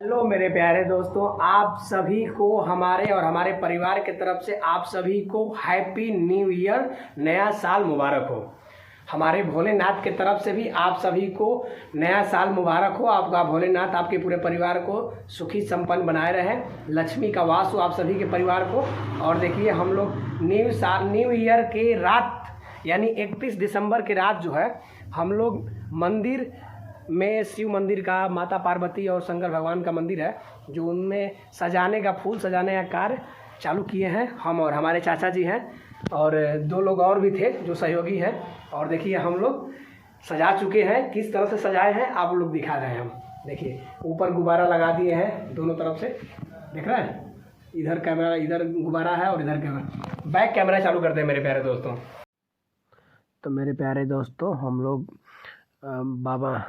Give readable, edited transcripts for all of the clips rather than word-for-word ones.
Hello मेरे प्यारे दोस्तों, आप सभी को हमारे और हमारे परिवार की तरफ से आप सभी को हैप्पी न्यू ईयर, नया साल मुबारक हो। हमारे भोलेनाथ की तरफ से भी आप सभी को नया साल मुबारक हो। आपका भोलेनाथ आपके पूरे परिवार को सुखी संपन्न बनाए रहे, लक्ष्मी का वास हो आप सभी के परिवार को। और देखिए हम लोग न्यू ईयर के रात यानी 31 दिसंबर की रात जो है हम लोग मंदिर में, शिव मंदिर का, माता पार्वती और शंकर भगवान का मंदिर है जो उनमें सजाने का, फूल सजाने का कार्य चालू किए हैं हम और हमारे चाचा जी हैं और दो लोग और भी थे जो सहयोगी हैं। और देखिए हम लोग सजा चुके हैं। किस तरह से सजाए हैं आप लोग दिखा रहे हैं हम। देखिए ऊपर गुब्बारा लगा दिए हैं दोनों तरफ से, देख रहे हैं। इधर कैमरा, इधर गुब्बारा है और इधर कैमरा। बैक कैमरा चालू करते हैं मेरे प्यारे दोस्तों। तो मेरे प्यारे दोस्तों, हम लोग बाबा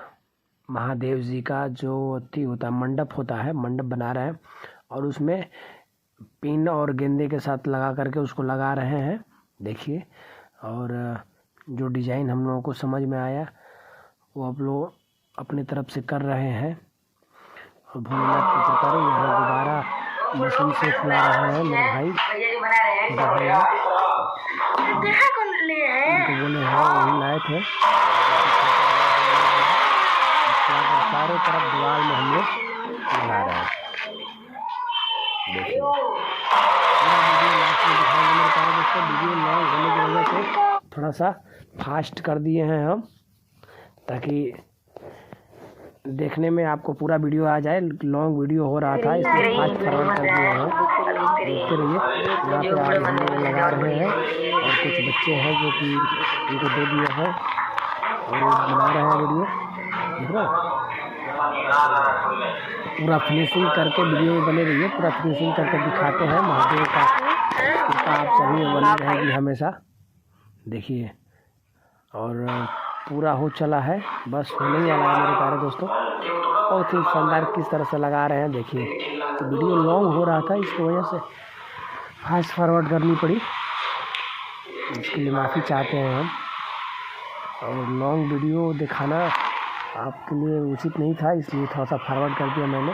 महादेव जी का जो अथी होता है, मंडप होता है, मंडप बना रहे हैं और उसमें पिन और गेंदे के साथ लगा करके उसको लगा रहे हैं। देखिए, और जो डिज़ाइन हम लोगों को समझ में आया वो आप लोग अपने तरफ से कर रहे हैं। और भोलेनाथ की कृपा से यहाँ दोबारा मशीन से फुला रहे हैं मेरे भाई, उनको बोले हैं वही लाए थे। चारों तरफ दीवार में हम लोग लगा रहे हैं। देखिए वीडियो लॉन्ग होने की वजह से थोड़ा सा फास्ट कर दिए हैं हम, ताकि देखने में आपको पूरा वीडियो आ जाए। लॉन्ग वीडियो हो रहा था इसलिए फास्ट फॉरवर्ड कर दिए हैं। देखते रहिए, यहाँ पे आज हम लोग लगा रहे हैं और कुछ बच्चे हैं जो कि इनको दे दिए हैं और बना रहे हैं वीडियो। देख रहे हैं, पूरा फिनिशिंग करके वीडियो में बने रहिए, पूरा फिनिशिंग करके दिखाते हैं। महादेव का कृपा आप सभी में बनी रहेगी हमेशा। देखिए, और पूरा हो चला है, बस होने ही वाला है मेरे प्यारे दोस्तों। बहुत ही शानदार किस तरह से लगा रहे हैं। देखिए, तो वीडियो लॉन्ग हो रहा था, इसकी वजह से फास्ट फॉरवर्ड करनी पड़ी, इसके लिए माफ़ी चाहते हैं हम। और लॉन्ग वीडियो दिखाना आपके लिए उचित नहीं था, इसलिए थोड़ा सा फॉरवर्ड कर दिया मैंने।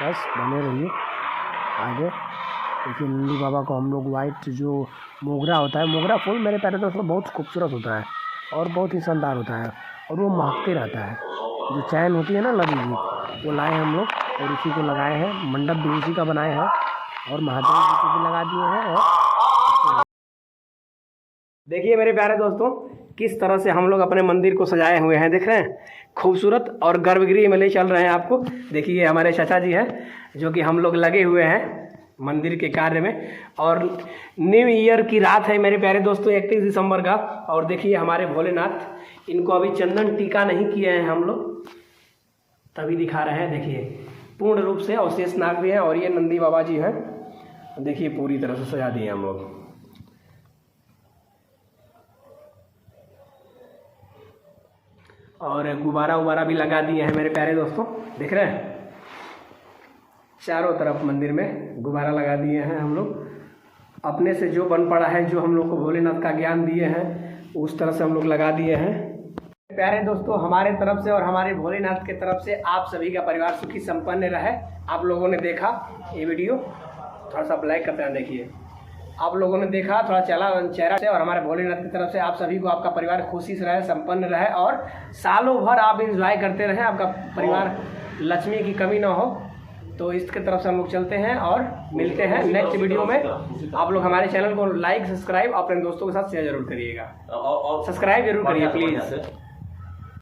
बस बने रहिए आगे। देखिए, नंदी बाबा को हम लोग वाइट जो मोगरा होता है, मोगरा फूल मेरे प्यारे दोस्तों बहुत खूबसूरत होता है और बहुत ही शानदार होता है और वो महकते रहता है। जो चैन होती है ना लगी हुई, वो लाए हम लोग और उसी को लगाए हैं। मंडप भी उसी का बनाए हैं और महादेव जी को भी लगा दिए हैं। और देखिए मेरे प्यारे दोस्तों, किस तरह से हम लोग अपने मंदिर को सजाए हुए हैं, देख रहे हैं, खूबसूरत और गर्भगृह में ले चल रहे हैं आपको। देखिए हमारे चाचा जी हैं जो कि हम लोग लगे हुए हैं मंदिर के कार्य में। और न्यू ईयर की रात है मेरे प्यारे दोस्तों, 31 दिसंबर का। और देखिए हमारे भोलेनाथ, इनको अभी चंदन टीका नहीं किए हैं हम लोग, तभी दिखा रहे हैं। देखिए पूर्ण रूप से, और शेष नाग भी हैं और ये नंदी बाबा जी हैं। देखिए पूरी तरह से सजा दिए हम लोग। और गुब्बारा उबारा भी लगा दिए हैं मेरे प्यारे दोस्तों, देख रहे हैं। चारों तरफ मंदिर में गुब्बारा लगा दिए हैं हम लोग। अपने से जो बन पड़ा है, जो हम लोग को भोलेनाथ का ज्ञान दिए हैं, उस तरह से हम लोग लगा दिए हैं। प्यारे दोस्तों, हमारे तरफ से और हमारे भोलेनाथ के तरफ से आप सभी का परिवार सुखी संपन्न रहे। आप लोगों ने देखा ये वीडियो, थोड़ा सा लाइक करते हैं। देखिए आप लोगों ने देखा, थोड़ा चेहरा से, और हमारे भोलेनाथ की तरफ से आप सभी को, आपका परिवार खुशी से रहे, संपन्न रहे और सालों भर आप एंजॉय करते रहें, आपका परिवार लक्ष्मी की कमी ना हो। तो इसके तरफ से हम लोग चलते हैं और मिलते हैं नेक्स्ट वीडियो में। आप लोग हमारे चैनल को लाइक, सब्सक्राइब, अपने दोस्तों के साथ शेयर जरूर करिएगा। सब्सक्राइब जरूर करिए प्लीज़।